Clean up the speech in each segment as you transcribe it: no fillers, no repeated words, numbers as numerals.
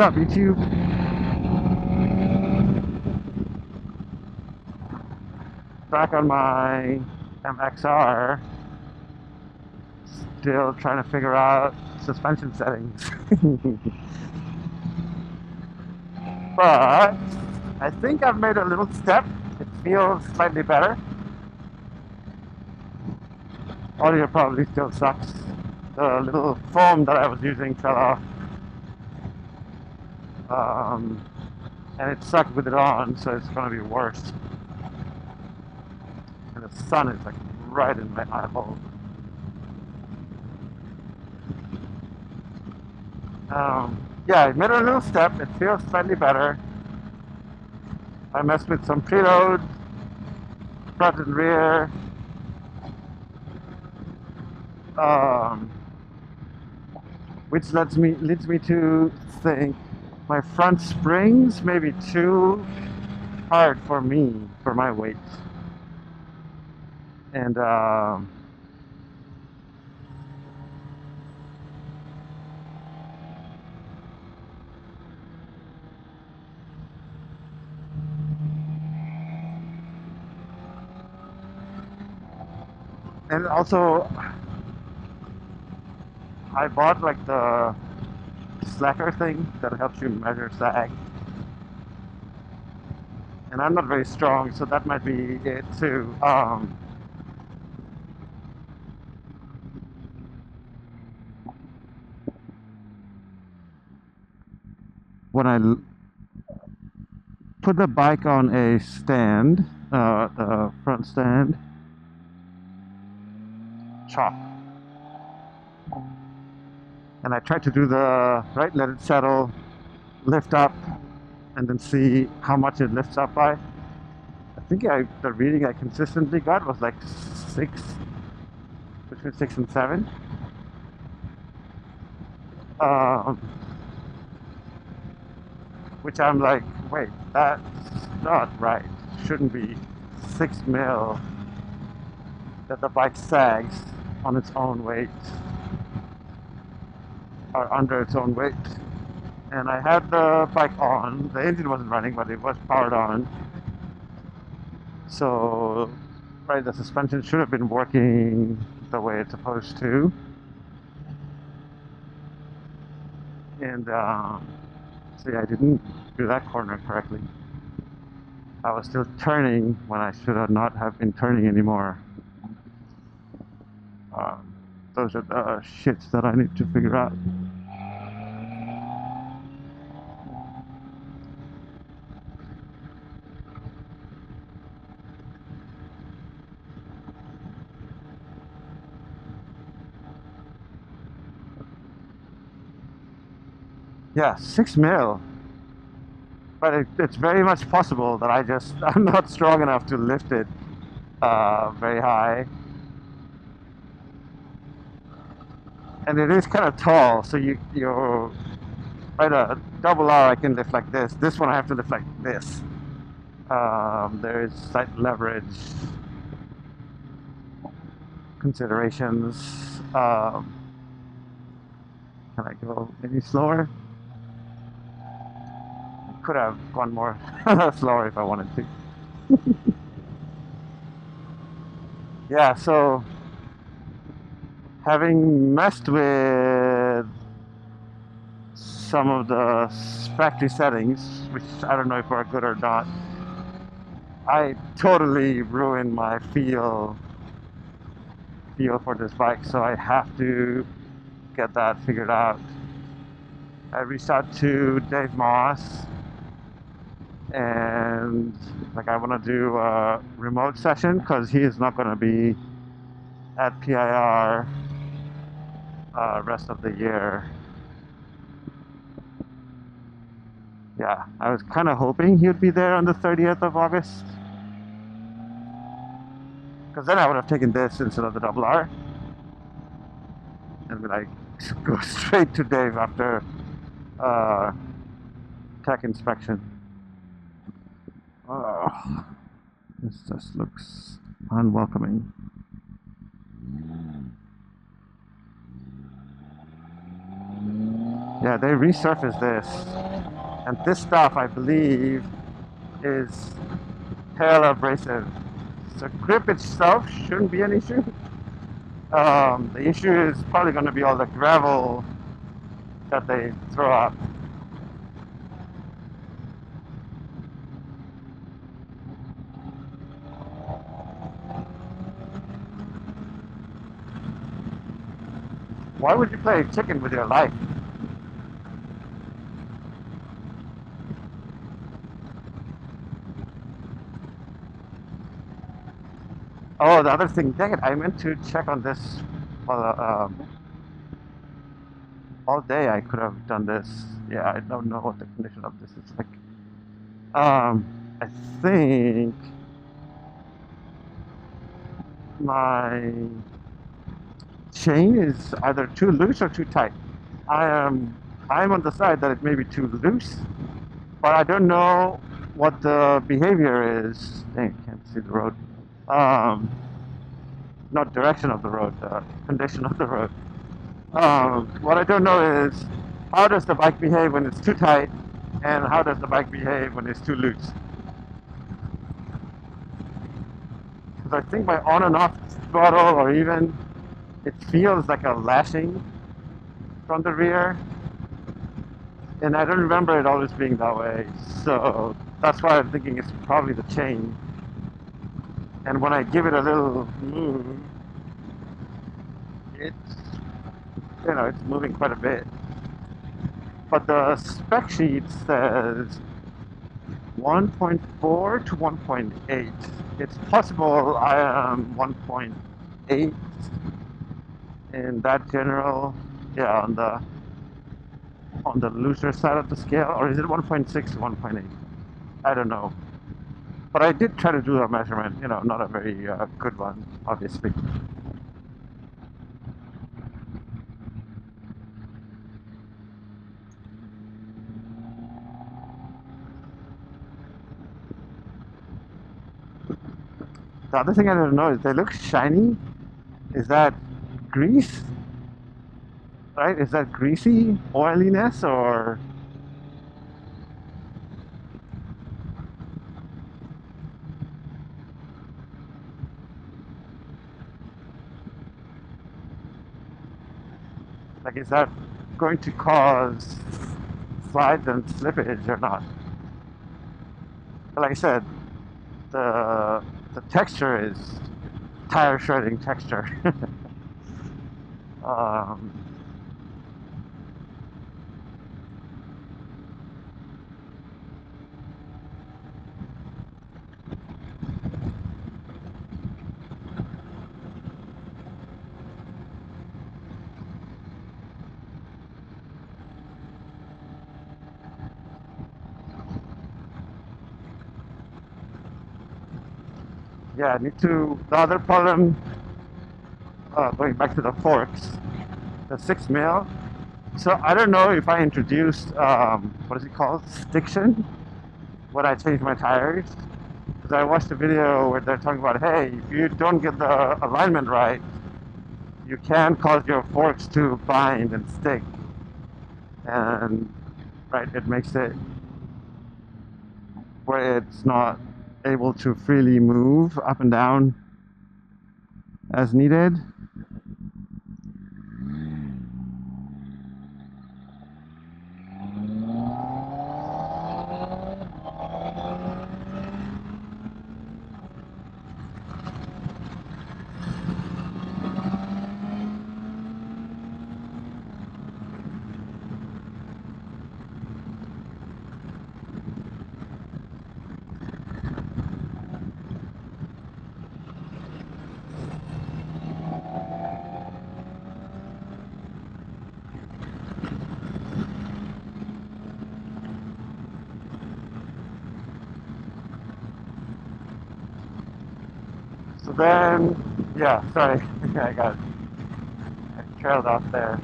up, YouTube? Back on my M1000XR, still trying to figure out suspension settings. But I think I've made a little step. It feels slightly better. Audio probably still sucks. The little foam that I was using fell off. And it sucked with it on, so it's gonna be worse. And the sun is like right in my eyeball. Yeah, I made a little step. It feels slightly better. I messed with some preload, front and rear. Which leads me to think my front springs may be too hard for me, for my weight. And also I bought like the slacker thing that helps you measure sag, and I'm not very strong, so that might be it too. When I put the bike on a stand, the front stand, chop. And I tried to do the right, let it settle, lift up, and then see how much it lifts up by. I think the reading I consistently got was like 6, between 6 and 7. Which I'm like, wait, that's not right. Shouldn't be 6 mil that the bike sags on its own weight, or under its own weight. And I had the bike on. The engine wasn't running, but it was powered on. So, right, the suspension should have been working the way it's supposed to. And see, I didn't do that corner correctly. I was still turning when I should have not have been turning anymore. Those are the shits that I need to figure out. Yeah, 6 mil. But it's very much possible that I'm not strong enough to lift it very high. And it is kind of tall, so you're right. A double R I can lift like this. This one I have to lift like this. There is slight leverage considerations. Can I go any slower? I could have gone more slower if I wanted to. Yeah, so having messed with some of the factory settings, which I don't know if are good or not, I totally ruined my feel for this bike, so I have to get that figured out. I reached out to Dave Moss, and like I want to do a remote session because he is not going to be at PIR rest of the year. Yeah, I was kind of hoping he would be there on the 30th of August, because then I would have taken this instead of the double R and be like, go straight to Dave after tech inspection. Oh, this just looks unwelcoming. Yeah, they resurfaced this. And this stuff, I believe, is tail abrasive. So grip itself shouldn't be an issue. The issue is probably going to be all the gravel that they throw up. Why would you play chicken with your life? Oh, the other thing, dang it, I meant to check on this. Well, all day I could have done this. Yeah, I don't know what the condition of this is like. I think my chain is either too loose or too tight. I'm on the side that it may be too loose, but I don't know what the behavior is. Dang, can't see the road. Not direction of the road, condition of the road. What I don't know is how does the bike behave when it's too tight, and how does the bike behave when it's too loose? Because I think my on and off throttle, or even it feels like a lashing from the rear, and I don't remember it always being that way. So that's why I'm thinking it's probably the chain. And when I give it a little move, it's it's moving quite a bit. But the spec sheet says 1.4 to 1.8. It's possible I am 1.8 in that general, yeah, on the looser side of the scale, or is it 1.6 to 1.8? I don't know. But I did try to do a measurement, not a very good one, obviously. The other thing I don't know is they look shiny. Is that grease? Right? Is that greasy oiliness, or like is that going to cause slides and slippage or not? But like I said, the texture is tire shredding texture. um, yeah, I need to. The other problem, going back to the forks, the 6 mil. So I don't know if I introduced what is it called, stiction, when I changed my tires. Because I watched a video where they're talking about, hey, if you don't get the alignment right, you can cause your forks to bind and stick, and right, it makes it where it's not able to freely move up and down as needed. So then, yeah, sorry, I trailed off there.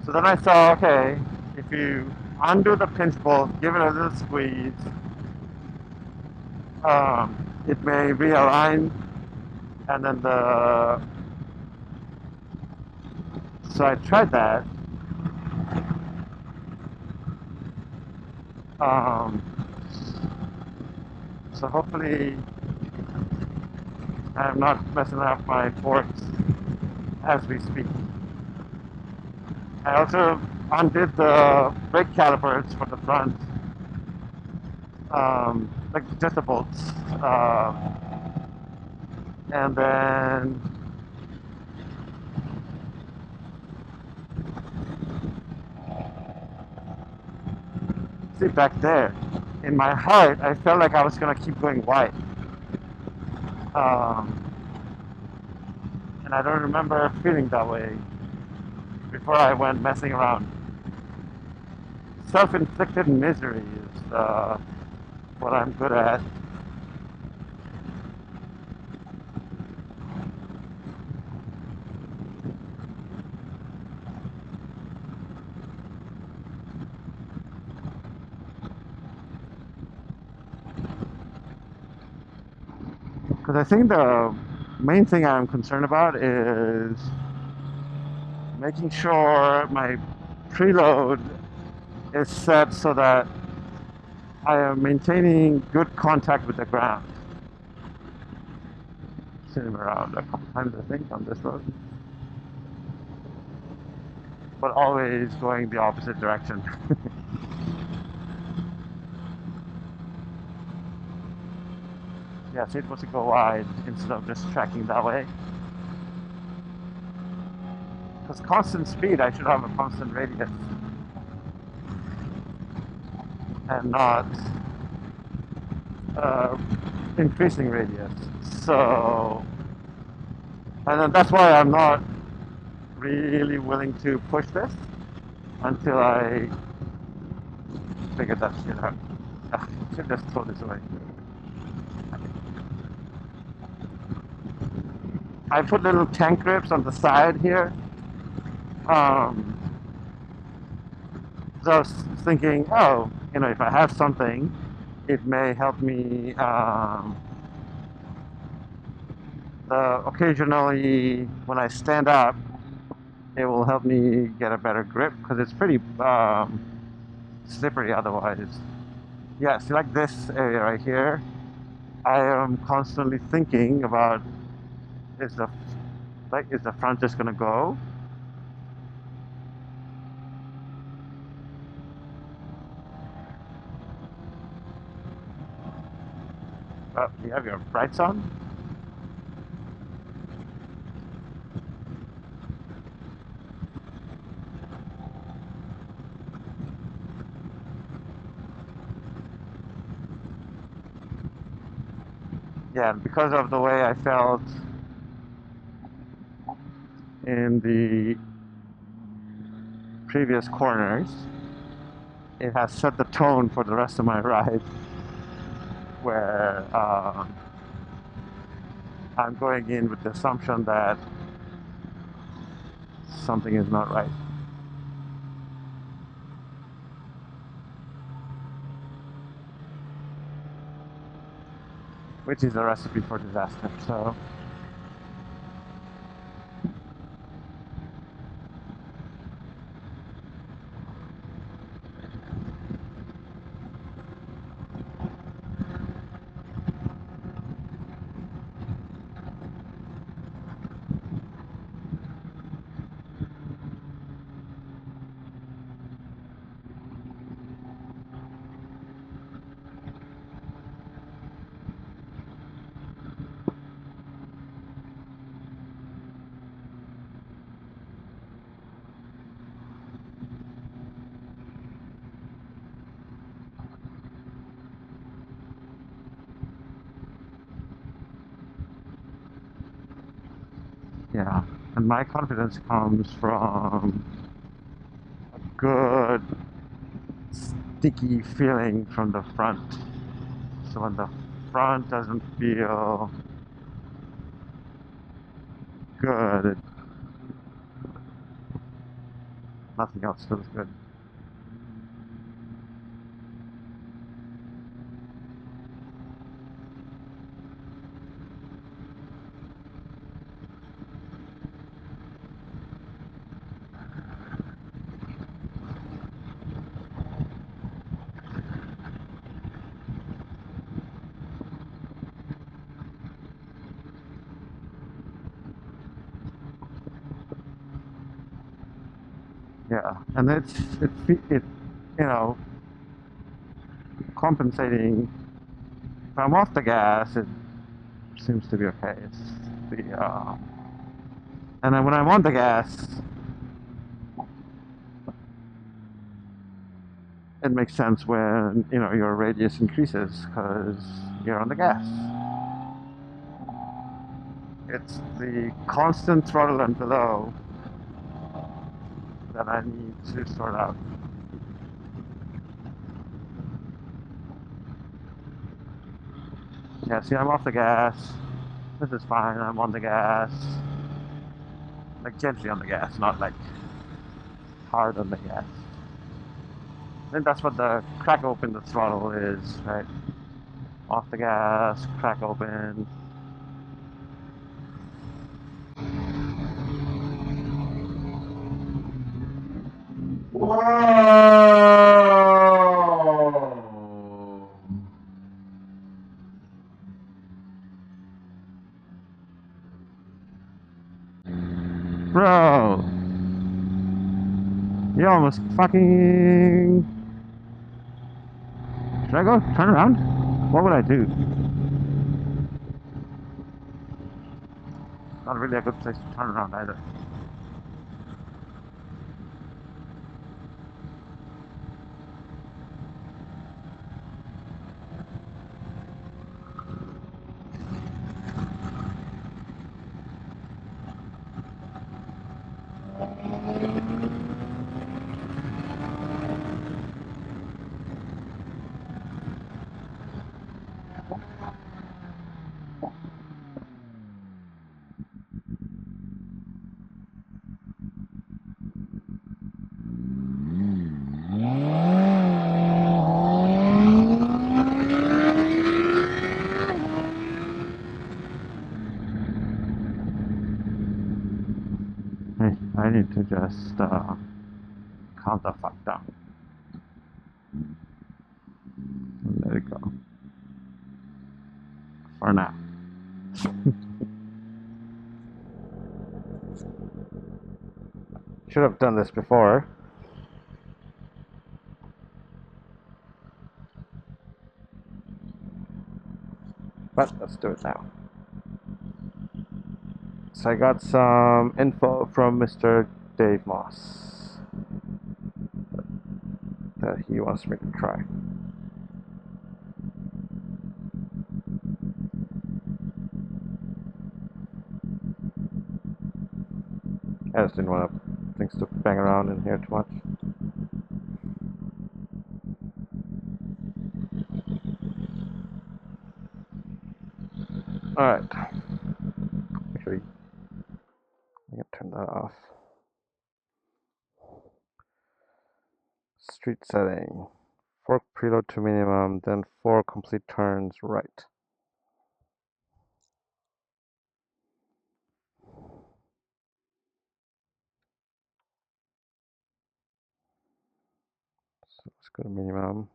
So then I saw, okay, if you undo the pinch bolt, give it a little squeeze, it may realign, and then so I tried that, Um, so hopefully I'm not messing up my forks as we speak. I also undid the brake calipers for the front, like just the bolts, and then see back there. In my heart, I felt like I was gonna keep going wide, um, and I don't remember feeling that way before I went messing around. Self-inflicted misery is what I'm good at. Because I think the main thing I'm concerned about is making sure my preload is set so that I am maintaining good contact with the ground. Seen him around a couple times, I think, on this road, but always going the opposite direction. Yeah, so it was to go wide instead of just tracking that way. Because constant speed, I should have a constant radius and not uh, increasing radius. So, and then that's why I'm not really willing to push this until I figure that shit out. I should just throw this away. I put little tank grips on the side here. So I was thinking, oh, if I have something, it may help me occasionally when I stand up, it will help me get a better grip because it's pretty slippery otherwise. Yeah, see, like this area right here, I am constantly thinking about is the is the front just gonna go? You have your brights on? Yeah, because of the way I felt in the previous corners, it has set the tone for the rest of my ride where I'm going in with the assumption that something is not right. Which is a recipe for disaster. So, yeah. And my confidence comes from a good sticky feeling from the front. So when the front doesn't feel good, nothing else feels good. Yeah, and it you know compensating. If I'm off the gas, it seems to be okay. It's the and then when I'm on the gas, it makes sense when your radius increases because you're on the gas. It's the constant throttle and below that I need to sort out. Yeah, see, I'm off the gas. This is fine. I'm on the gas, like gently on the gas, not like hard on the gas. I think that's what the crack open the throttle is, right? Off the gas, crack open. Whoa! Bro, you almost fucking. Should I go turn around? What would I do? Not really a good place to turn around either. Hey, I need to just calm the fuck down. Let it go. For now. Should have done this before. But let's do it now. So I got some info from Mr. Dave Moss that he wants me to try. I just didn't want things to bang around in here too much. Alright. Actually, I can turn that off. Street setting. Fork preload to minimum, then 4 complete turns right. So let's go to minimum.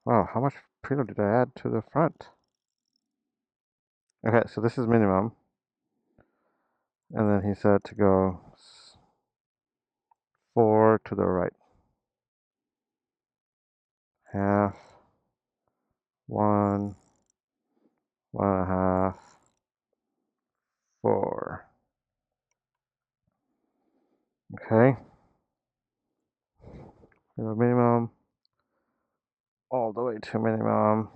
Wow, how much preload did I add to the front? Okay, so this is minimum. And then he said to go 4 to the right. Half, 1, 1.5, 4. Okay. Minimum. All the way to minimum.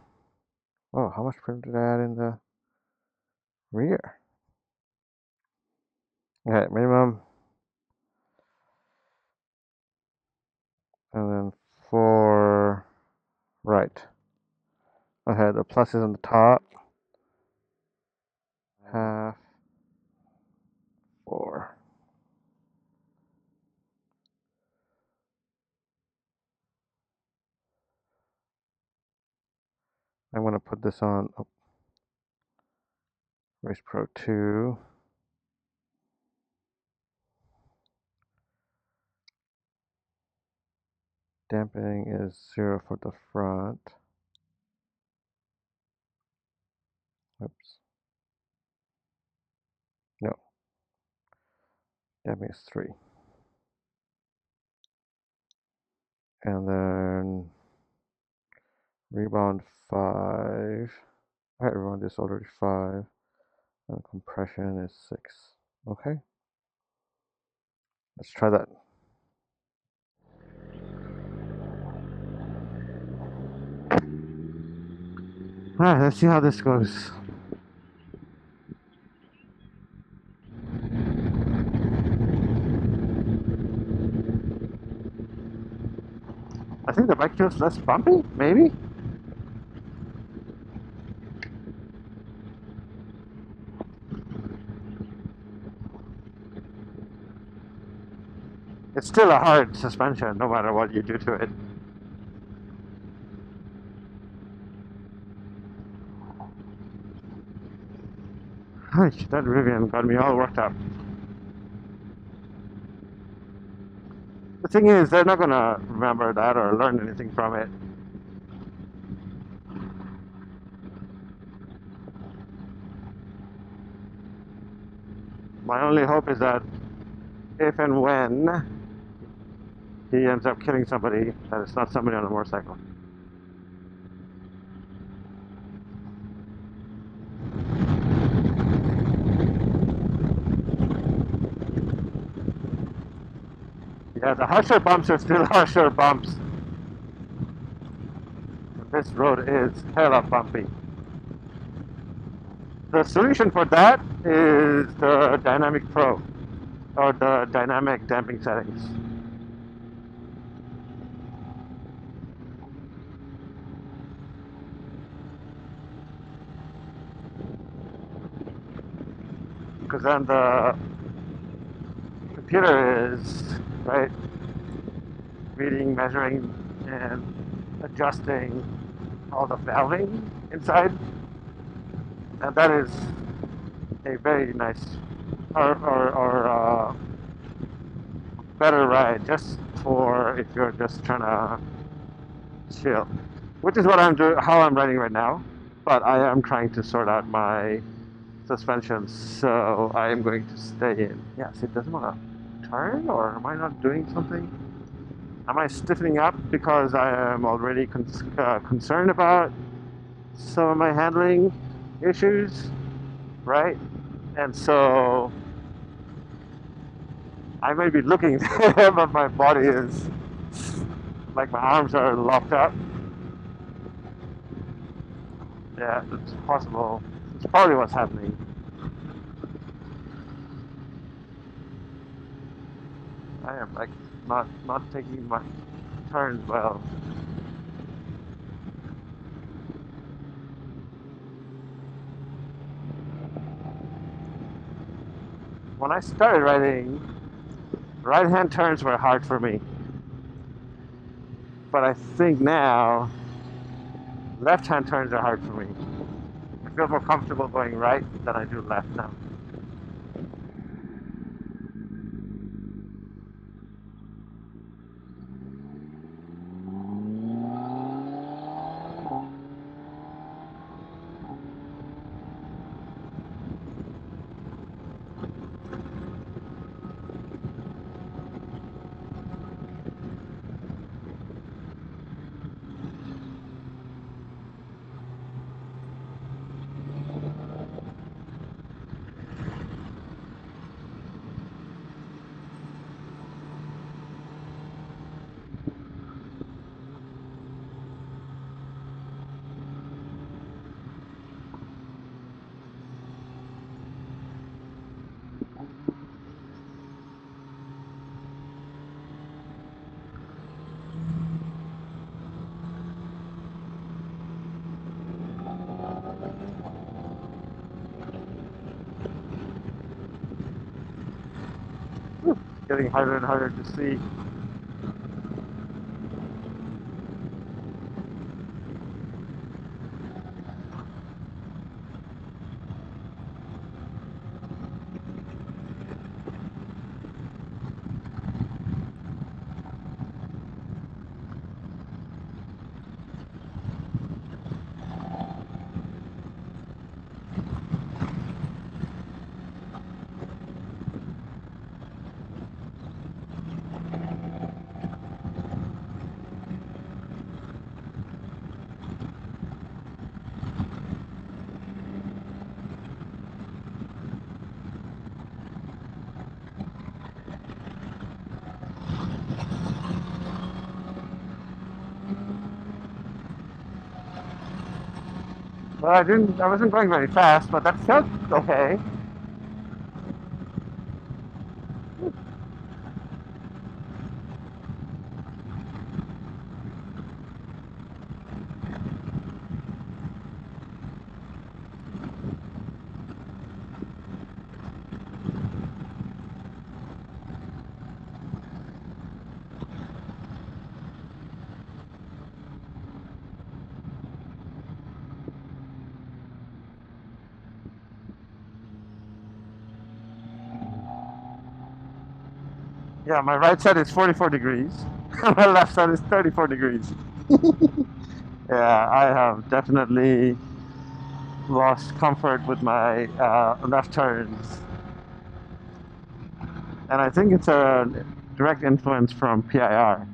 Oh, how much preload did I add in the rear? Okay, minimum. And then 4 right. Okay, the plus is on the top. Half, 4. I'm going to put this on Race Pro 2. Damping is 0 for the front. Oops. No. Damping is 3. And then rebound 5. Rebound is already 5. And compression is 6. Okay. Let's try that. Alright, let's see how this goes. I think the bike feels less bumpy, maybe? It's still a hard suspension, no matter what you do to it. Gosh, that Rvivian got me all worked up. The thing is, they're not gonna remember that or learn anything from it. My only hope is that if and when he ends up killing somebody, that it's not somebody on a motorcycle. Yeah, the harsher bumps are still harsher bumps. This road is hella bumpy. The solution for that is the Dynamic Pro, or the dynamic damping settings. Because then the computer is, right, reading, measuring, and adjusting all the valving inside. And that is a very nice or better ride just for if you're just trying to chill, which is what I'm doing, how I'm riding right now. But I am trying to sort out my suspension, so I am going to stay in. Yes, it doesn't want to turn, or am I not doing something? Am I stiffening up because I am already concerned about some of my handling issues, right? And so I may be looking there, but my body is like my arms are locked up. Yeah, it's possible. It's probably what's happening. I am like not taking my turns well. When I started riding, right-hand turns were hard for me. But I think now, left-hand turns are hard for me. I feel more comfortable going right than I do left now. Whew, getting harder and harder to see. Well, I wasn't going very fast, but that felt okay. Yeah, my right side is 44 degrees. My left side is 34 degrees. Yeah, I have definitely lost comfort with my left turns. And I think it's a direct influence from PIR.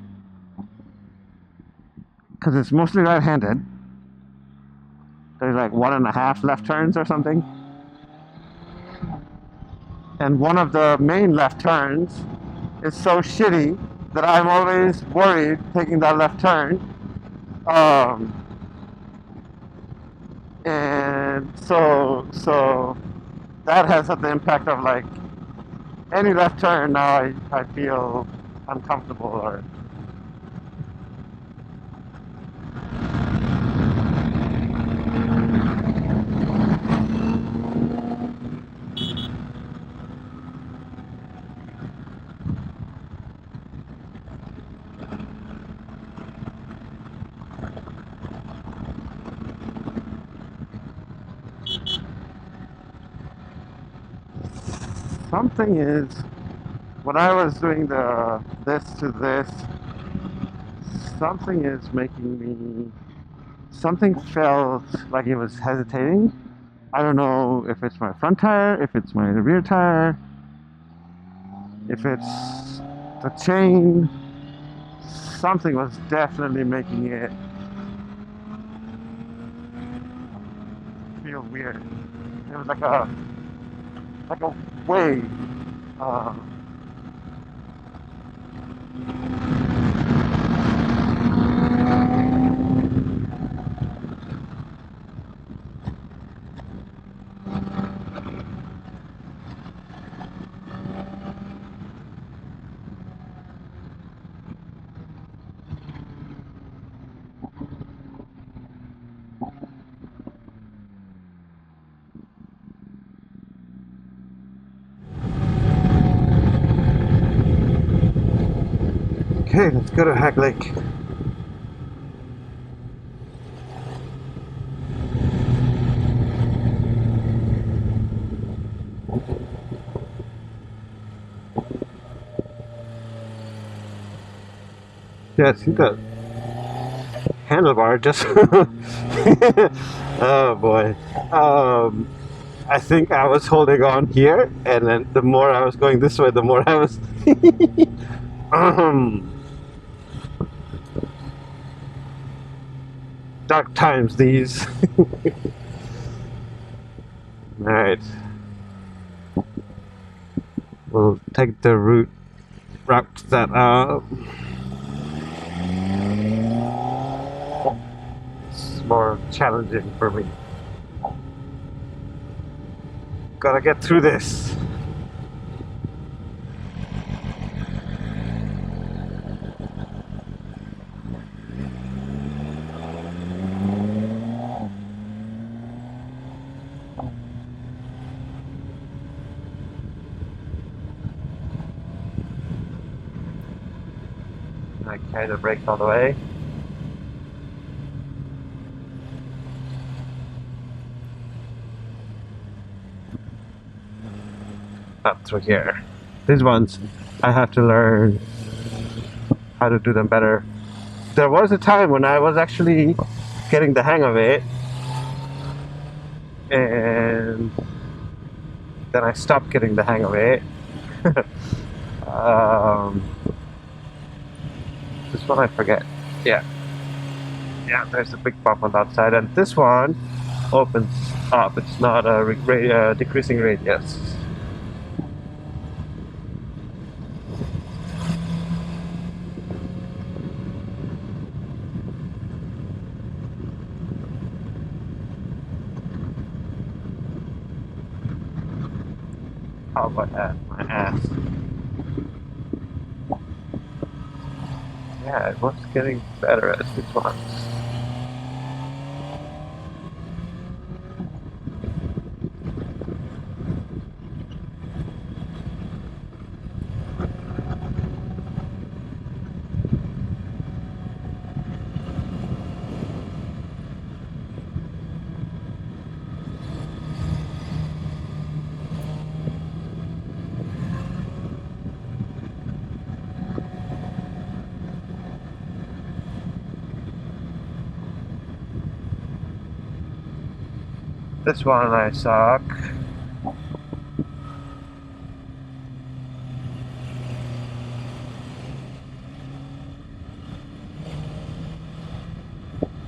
Because it's mostly right-handed. There's like 1.5 left turns or something. And one of the main left turns is so shitty that I'm always worried taking that left turn. Um, and so that has had the impact of like any left turn now I feel uncomfortable or something is when I was doing the this to this, something is making me something felt like it was hesitating. I don't know if it's my front tire, if it's my rear tire, if it's the chain. Something was definitely making it feel weird. It was like a wave. Uh, okay, let's go to Hack Lake. Yeah, see the handlebar just. Oh boy. I think I was holding on here, and then the more I was going this way, the more I was. Dark times these. Alright. We'll take the route that it's more challenging for me. Gotta get through this. I carry the brakes all the way. Not through here. These ones, I have to learn how to do them better. There was a time when I was actually getting the hang of it, and then I stopped getting the hang of it. This one I forget. Yeah, there's a big bump on that side, and this one opens up. It's not a decreasing radius. How about that? My ass. Yeah, it was getting better as it was. This one I suck.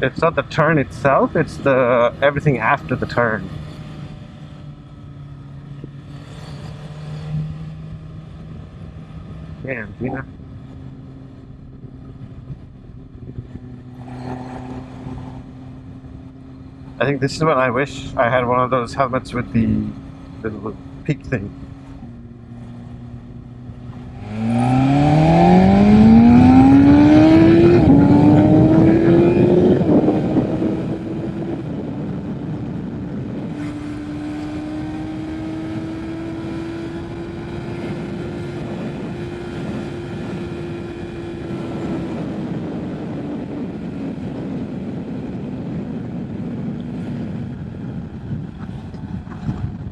It's not the turn itself, it's the everything after the turn. Damn, Gina. I think this is when I wish I had one of those helmets with the little peak thing.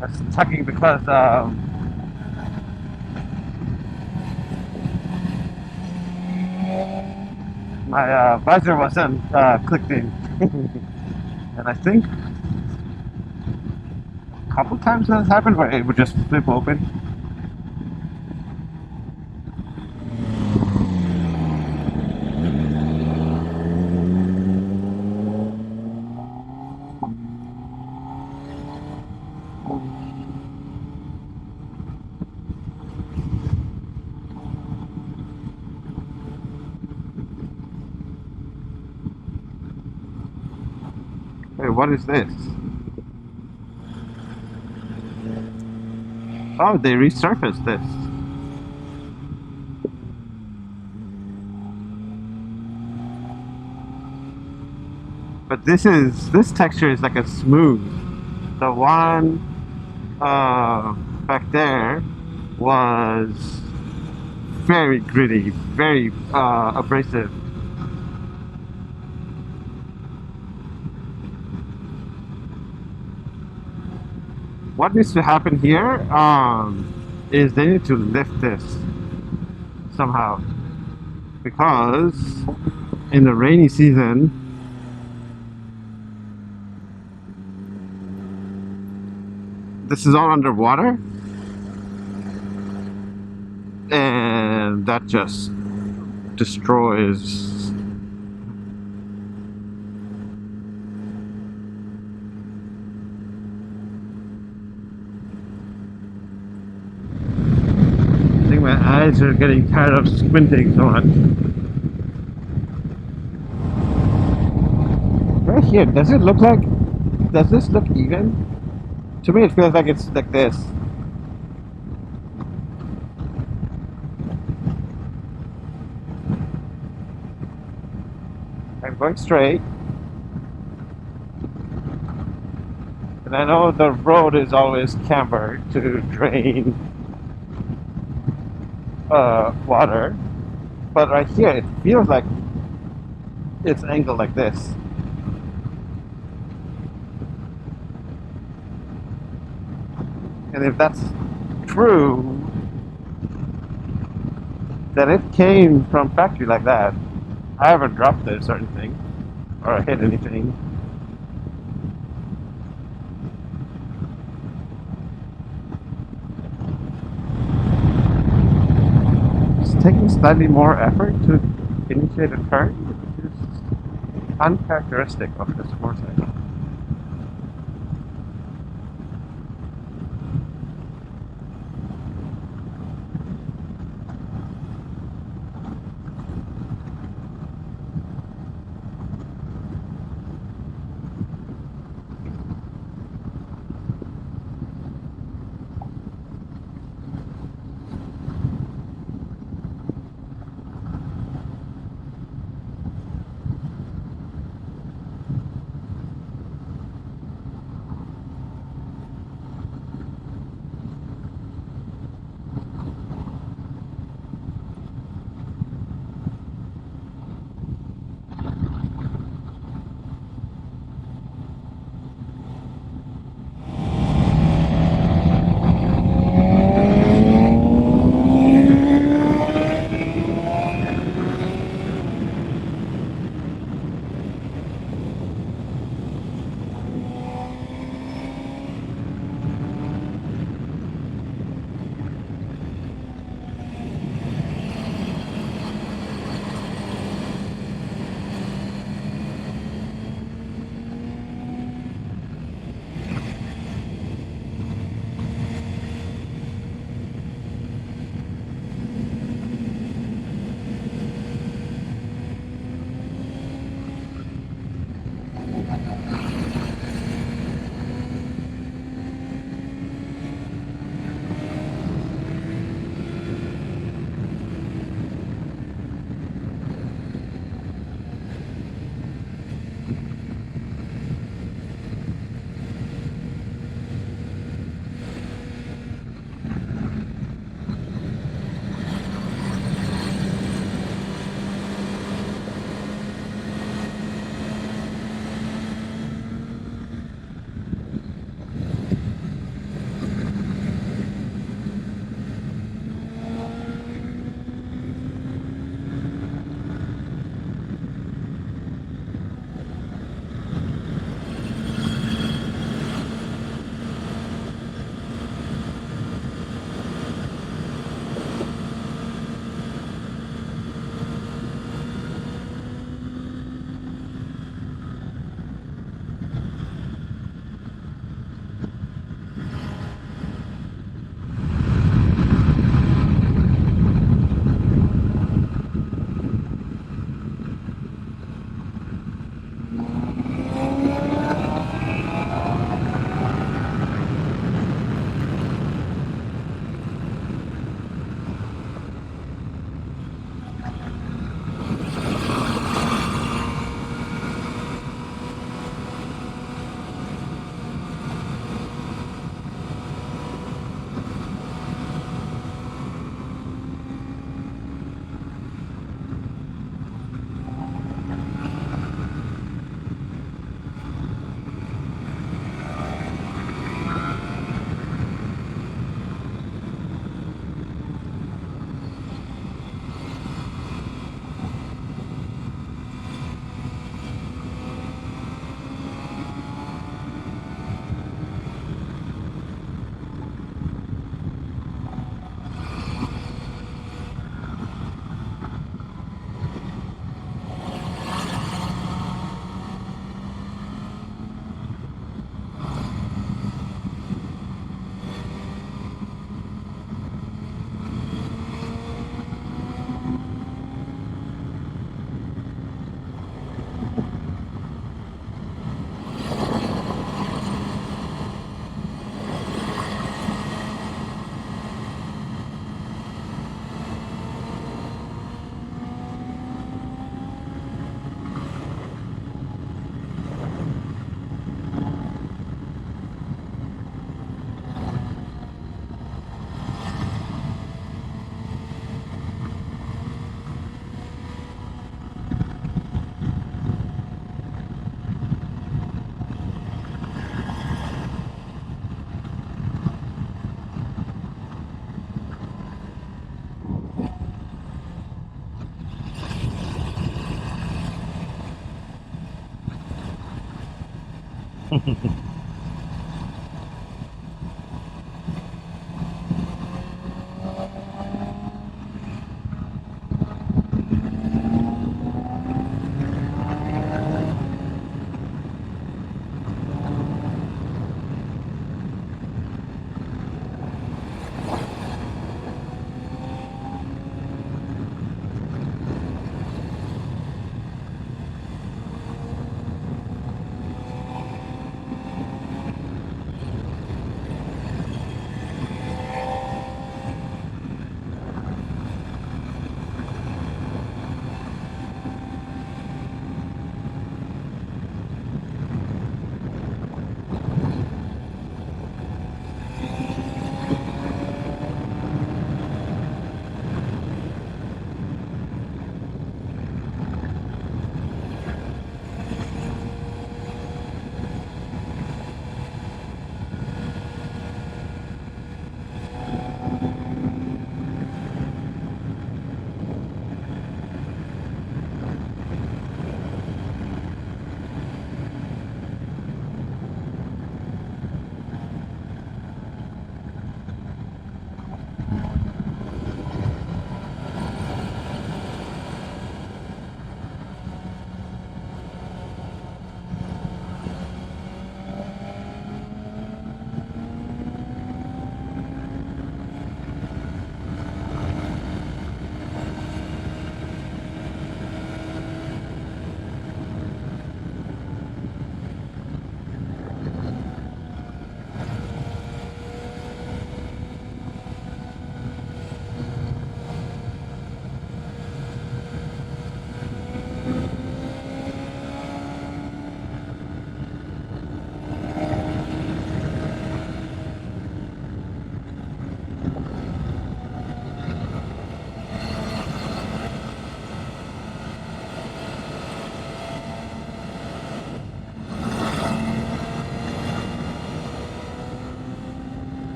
That's sucking because my visor wasn't clicked in. And I think a couple times that's happened where it would just flip open. Wait, what is this? Oh, they resurfaced this. But this texture is like a smooth. The one back there was very gritty, very abrasive. What needs to happen here is they need to lift this somehow, because in the rainy season this is all underwater and that just destroys. I think my eyes are getting tired of squinting so much. Right here, does this look even? To me it feels like it's like this. I'm going straight. And I know the road is always cambered to drain water. But right here it feels like it's angled like this. And if that's true, then it came from factory like that. I haven't dropped this or anything, or hit anything. It's taking slightly more effort to initiate a turn, which is uncharacteristic of this motorcycle.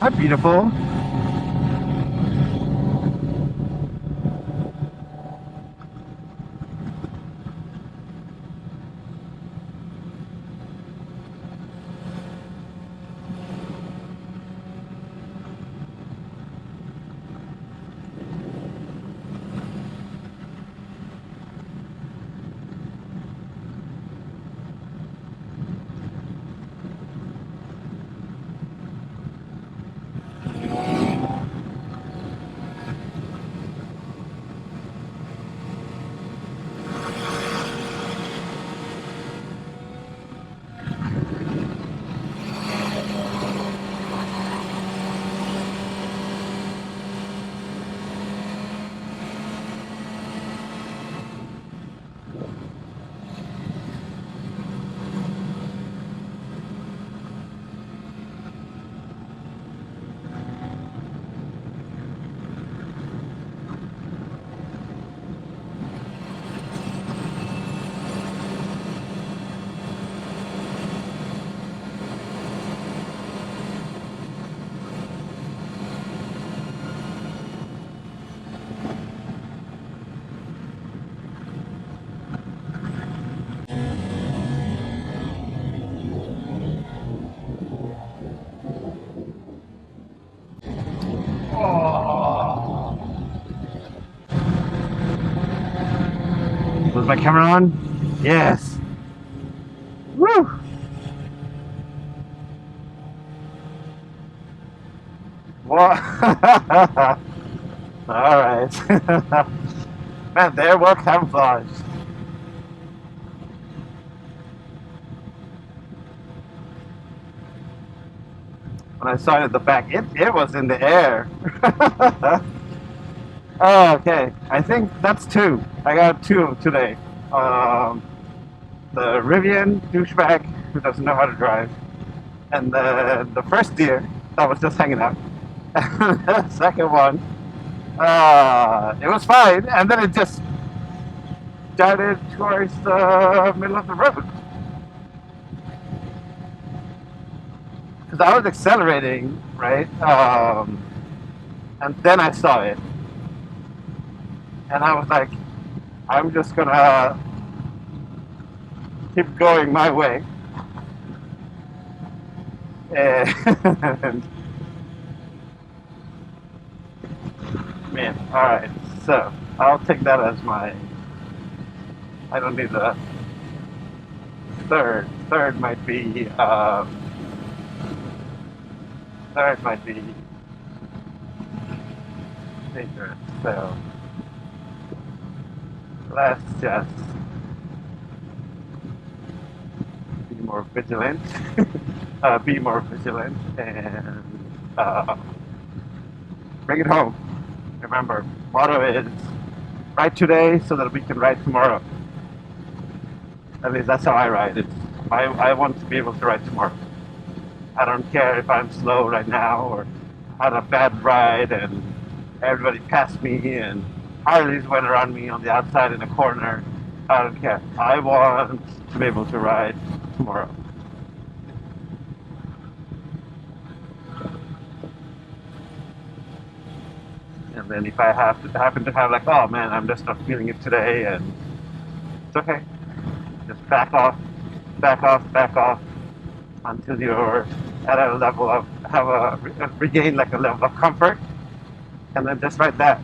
How beautiful. Was my camera on? Yes. Woo! What? Alright. Man, they're well camouflaged. When I saw it at the back, it was in the air. Oh, okay. I think that's two. I got two today. Um, the Rivian douchebag who doesn't know how to drive, and the first deer that was just hanging out. The second one, it was fine, and then it just darted towards the middle of the road. Because I was accelerating, right? And then I saw it. And I was like, I'm just gonna keep going my way. And man, alright, so I'll take that as my, I don't need the third. Third might be dangerous, so let's just be more vigilant. Be more vigilant and bring it home. Remember, motto is ride today so that we can ride tomorrow. At least that's how I ride it. I want to be able to ride tomorrow. I don't care if I'm slow right now or had a bad ride and everybody passed me and Harleys went around me on the outside in a corner. I don't care. I want to be able to ride tomorrow. And then if I happen to have like, oh man, I'm just not feeling it today, and it's okay. Just back off until you're at a level of regain like a level of comfort, and then just ride that.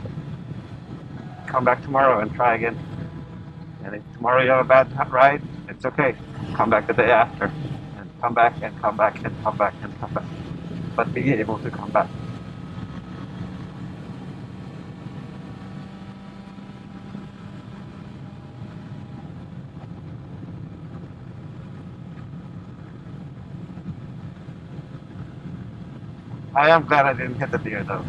Come back tomorrow and try again. And if tomorrow you have a bad ride, it's okay. Come back the day after, and come back and come back and come back and come back. But be able to come back. I am glad I didn't hit the deer though.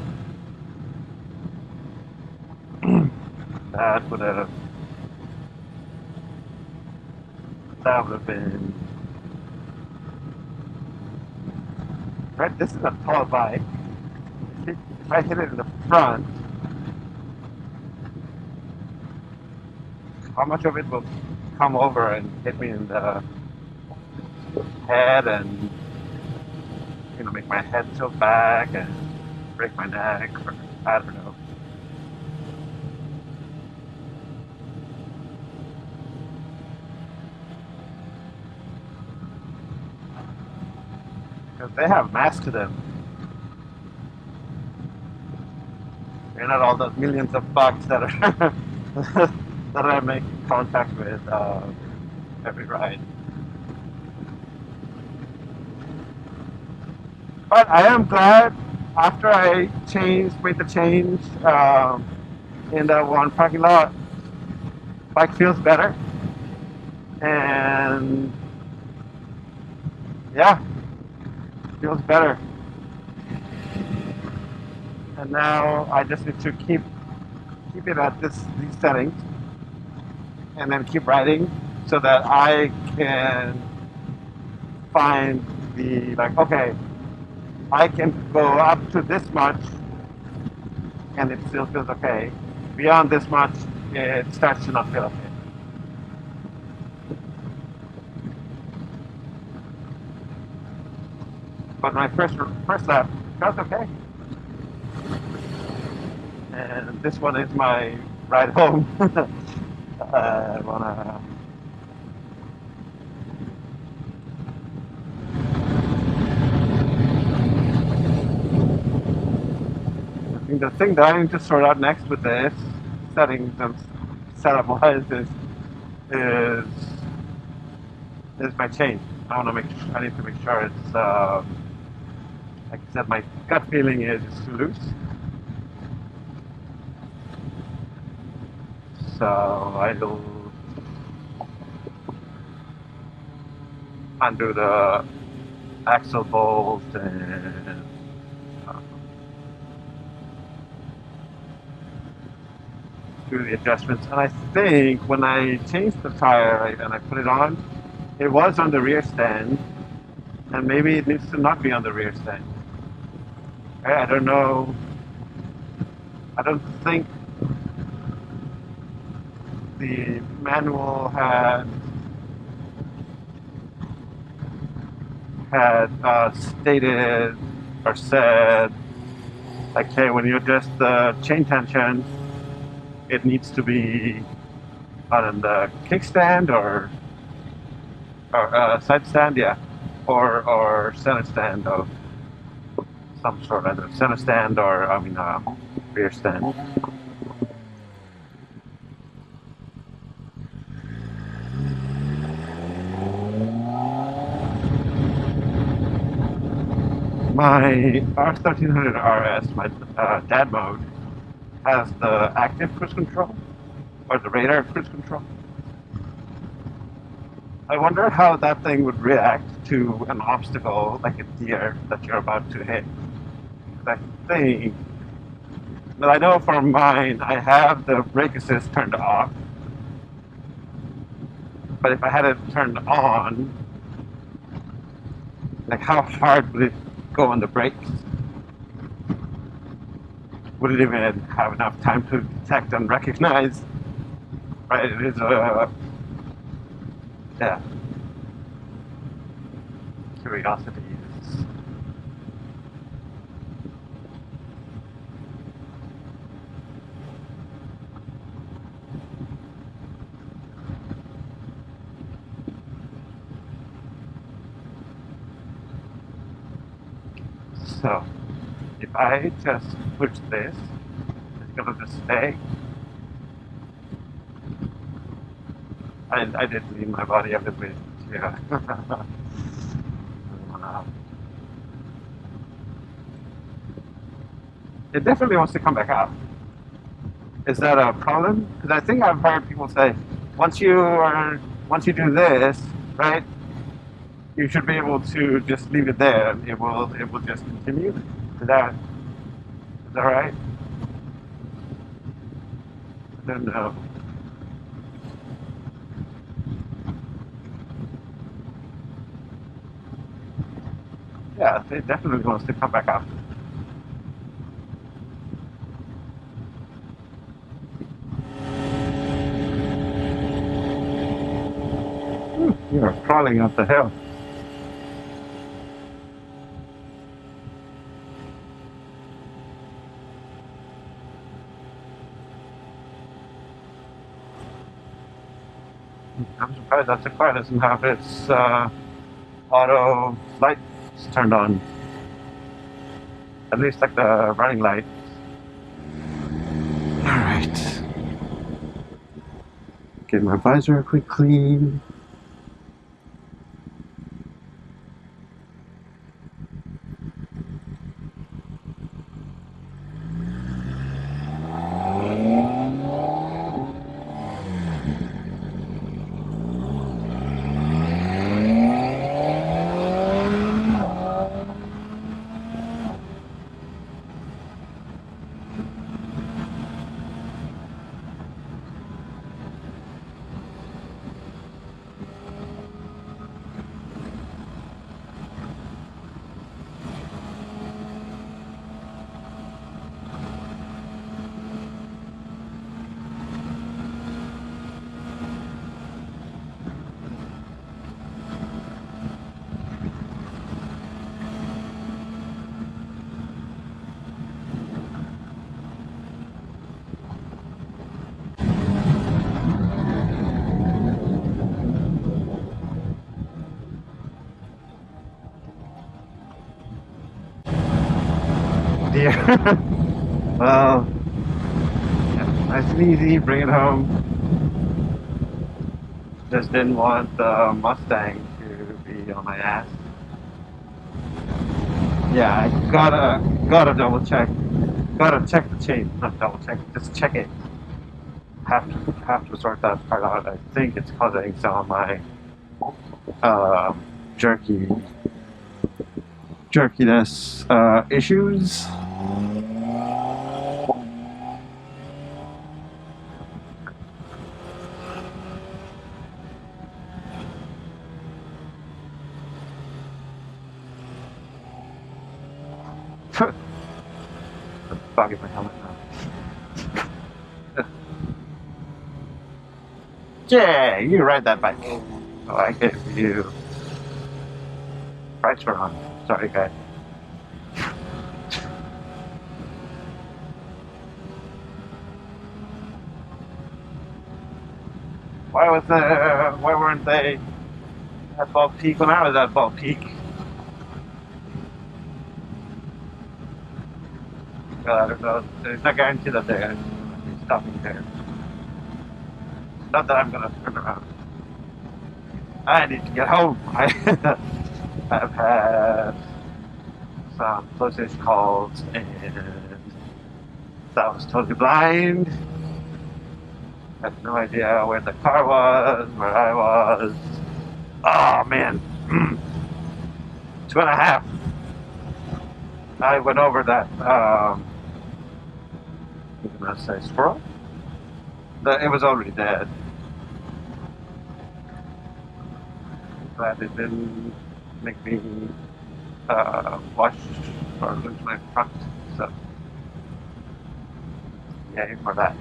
That would have been right. This is a tall bike. If I hit it in the front, how much of it will come over and hit me in the head and make my head tilt back and break my neck, or I don't know. Because they have mass to them. They're not all those millions of bucks that are that I make contact with every ride. But I am glad after I made the change in that one parking lot, bike feels better. And yeah, feels better. And now I just need to keep it at these settings and then keep riding so that I can find the okay, I can go up to this much and it still feels okay. Beyond this much, it starts to not feel okay. But my first lap felt okay. And this one is my ride home. I wanna. The thing that I need to sort out next with this settings and setup wise is is my chain. I need to make sure it's like I said. My gut feeling is it's too loose. So I'll undo the axle bolt and do the adjustments. And I think when I changed the tire and I put it on, it was on the rear stand, and maybe it needs to not be on the rear stand. I don't know. I don't think the manual had stated or said like, hey, when you adjust the chain tension, it needs to be on the kickstand or side stand, yeah, or center stand of some sort, either center stand or rear stand. My R1300 RS, my dad mode, has the active cruise control or the radar cruise control. I wonder how that thing would react to an obstacle like a deer that you're about to hit. I think, but I know for mine, I have the brake assist turned off. But if I had it turned on, like how hard would it go on the brakes? Would it even have enough time to detect and recognize? Right, it is yeah. Curiosity is. So, if I just push this, it's gonna just stay. I did lean my body up a bit, yeah. It definitely wants to come back up. Is that a problem? Because I think I've heard people say, once you do this, right, you should be able to just leave it there and it will just continue. Is that right? I don't know. Yeah, it definitely wants to come back up. You're crawling up the hill. I'm surprised that car doesn't have its auto lights turned on. At least like the running lights. Alright. Give my visor a quick clean. Dear. Well, yeah, nice and easy, bring it home. Just didn't want the Mustang to be on my ass. Yeah, I gotta double check. Gotta check the chain, not double check. Just check it. Have to sort that part out. I think it's causing some of my jerky jerkiness issues. Bugging my helmet now. Yeah, you ride that bike. Oh, I gave you price for on. Sorry, guys. Why weren't they at Bald Peak when I was at Bald Peak? Well, I don't know. There's no guarantee that they're stopping there. Not that I'm gonna turn around. I need to get home. I've had some close-ish calls and I was totally blind. I had no idea where the car was, where I was. Oh man, 2.5. I went over that. What did I say? Squirrel? It was already dead. Glad it didn't make me wash or lose my front. So, yay for that.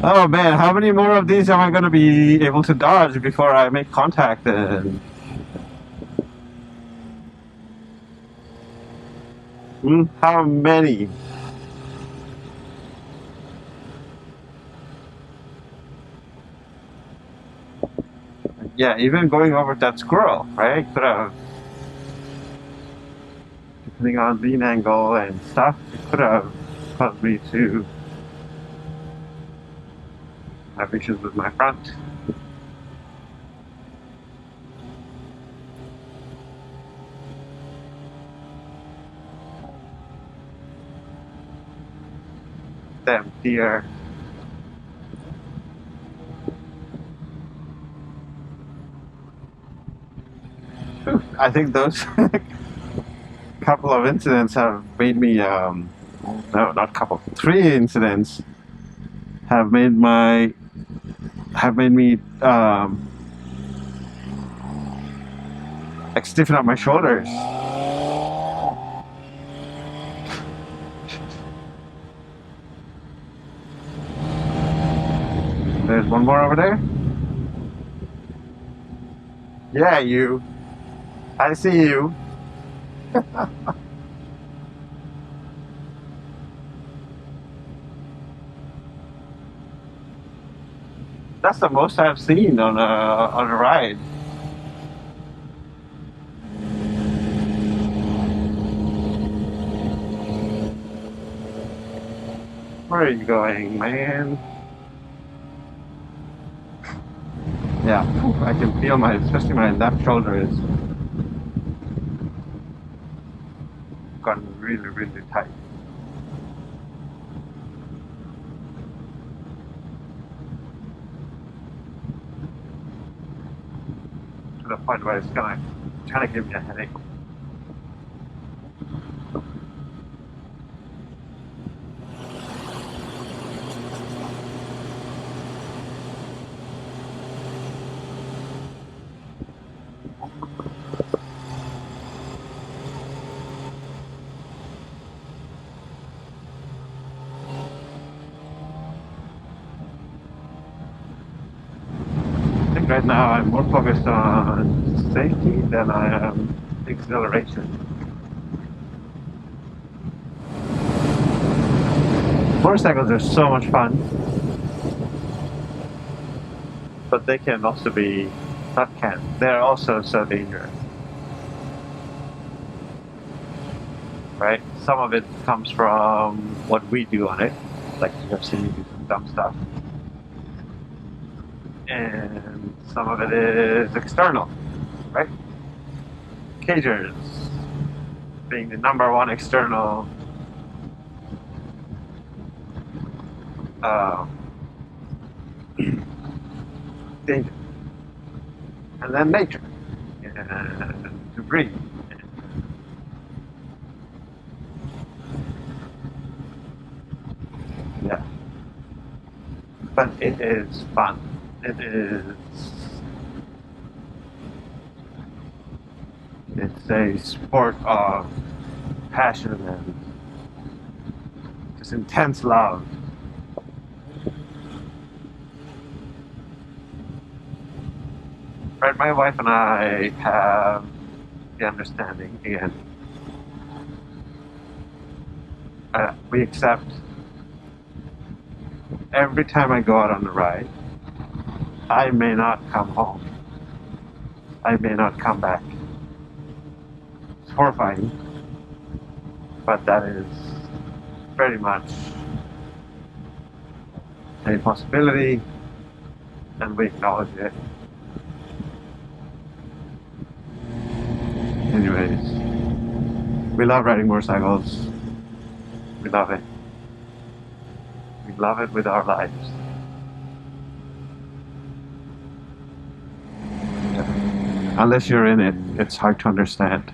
Oh man, how many more of these am I going to be able to dodge before I make contact? How many? Yeah, even going over that squirrel, right? Could have, depending on lean angle and stuff, it could have caused me to have issues with my front. Damn deer. I think those couple of incidents have made me, no, not couple, 3 incidents have made me, like stiffen up my shoulders. There's one more over there. Yeah, you. I see you. That's the most I've seen on a ride. Where are you going, man? Yeah, I can feel especially my left shoulder is gotten really, really tight. To the point where it's trying to give me a headache. Right now, I'm more focused on safety than I am acceleration. Motorcycles are so much fun, but they can also be, not can, they're also so dangerous. Right? Some of it comes from what we do on it, like you have seen me do some dumb stuff. And some of it is external, right? Cagers being the number one external danger. And then nature, and debris. Yeah. But it is fun. It's a sport of passion and just intense love. Right, my wife and I have the understanding again. We accept every time I go out on the ride, I may not come home. I may not come back. It's horrifying, but that is very much a possibility, and we acknowledge it. Anyways, we love riding motorcycles. We love it. We love it with our lives. Yeah. Unless you're in it, it's hard to understand.